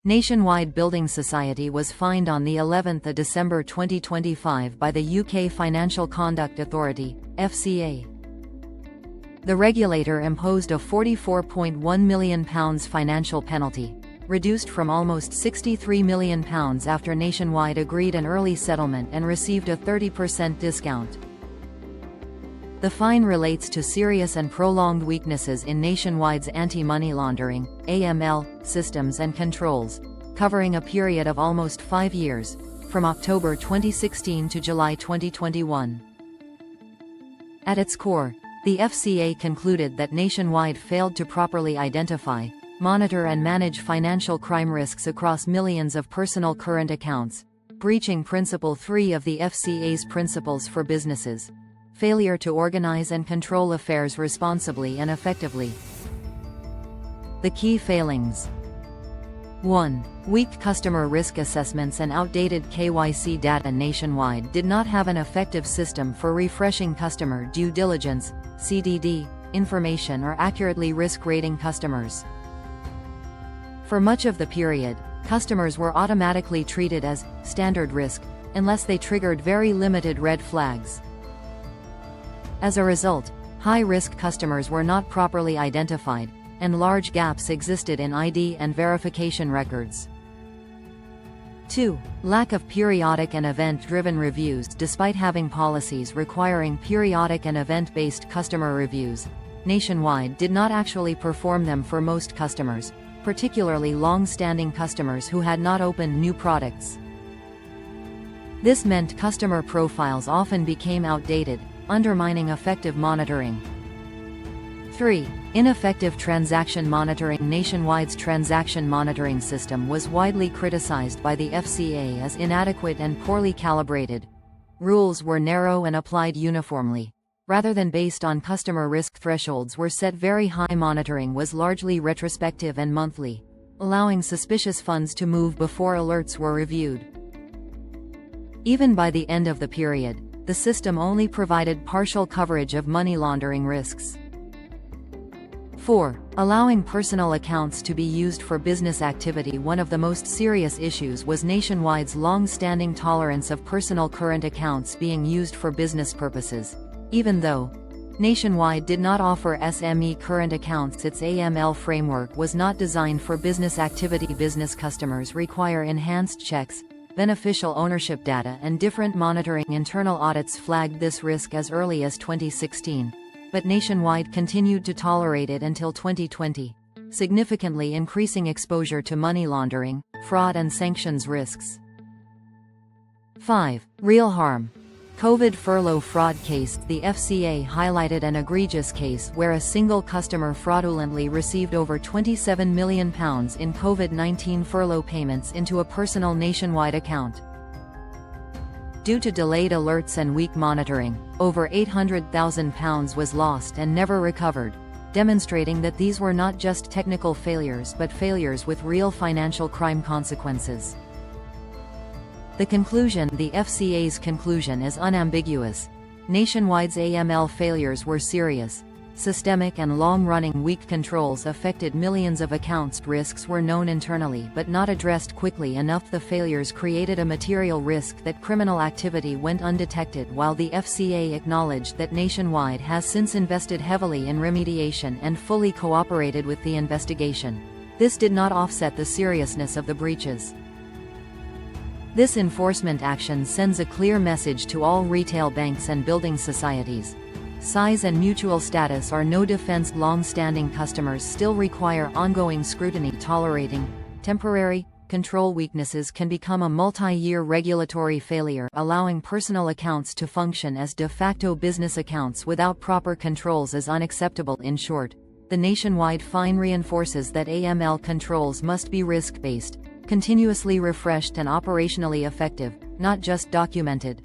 Nationwide Building Society was fined on the 11th of December 2025 by the UK Financial Conduct Authority, FCA. The regulator imposed a £44.1 million financial penalty, reduced from almost £63 million after Nationwide agreed an early settlement and received a 30% discount. The fine relates to serious and prolonged weaknesses in Nationwide's anti-money laundering (AML) systems and controls, covering a period of almost 5 years, from October 2016 to July 2021. At its core, the FCA concluded that Nationwide failed to properly identify, monitor and manage financial crime risks across millions of personal current accounts, breaching Principle 3 of the FCA's Principles for Businesses: failure to organize and control affairs responsibly and effectively. The key failings: 1. Weak customer risk assessments and outdated KYC data. Nationwide did not have an effective system for refreshing customer due diligence (CDD) information or accurately risk rating customers. For much of the period, customers were automatically treated as standard risk, unless they triggered very limited red flags. As a result, high-risk customers were not properly identified, and large gaps existed in ID and verification records. 2. Lack of periodic and event-driven reviews. Despite having policies requiring periodic and event-based customer reviews, Nationwide did not actually perform them for most customers, particularly long-standing customers who had not opened new products. This meant customer profiles often became outdated, undermining effective monitoring. 3. Ineffective transaction monitoring. Nationwide's transaction monitoring system was widely criticized by the FCA as inadequate and poorly calibrated. Rules were narrow and applied uniformly, rather than based on customer risk thresholds were set very high. Monitoring was largely retrospective and monthly, allowing suspicious funds to move before alerts were reviewed. Even by the end of the period, the system only provided partial coverage of money laundering risks. 4. Allowing personal accounts to be used for business activity. One of the most serious issues was Nationwide's long-standing tolerance of personal current accounts being used for business purposes. Even though Nationwide did not offer SME current accounts, its AML framework was not designed for business activity. Business customers require enhanced checks, beneficial ownership data, and different monitoring. Internal audits flagged this risk as early as 2016, but Nationwide continued to tolerate it until 2020, significantly increasing exposure to money laundering, fraud and sanctions risks. 5. Real harm. COVID furlough fraud case. The FCA highlighted an egregious case where a single customer fraudulently received over £27 million in COVID-19 furlough payments into a personal Nationwide account. Due to delayed alerts and weak monitoring, over £800,000 was lost and never recovered, demonstrating that these were not just technical failures but failures with real financial crime consequences. The FCA's conclusion is unambiguous. Nationwide's AML failures were serious, systemic and long-running. Weak controls affected millions of accounts. Risks were known internally but not addressed quickly enough. The failures created a material risk that criminal activity went undetected. While the FCA acknowledged that Nationwide has since invested heavily in remediation and fully cooperated with the investigation, this did not offset the seriousness of the breaches. This enforcement action sends a clear message to all retail banks and building societies. Size and mutual status are no defense. Long-standing customers still require ongoing scrutiny. Tolerating temporary control weaknesses can become a multi-year regulatory failure. Allowing personal accounts to function as de facto business accounts without proper controls is unacceptable. In short, the Nationwide fine reinforces that AML controls must be risk-based, continuously refreshed and operationally effective, not just documented.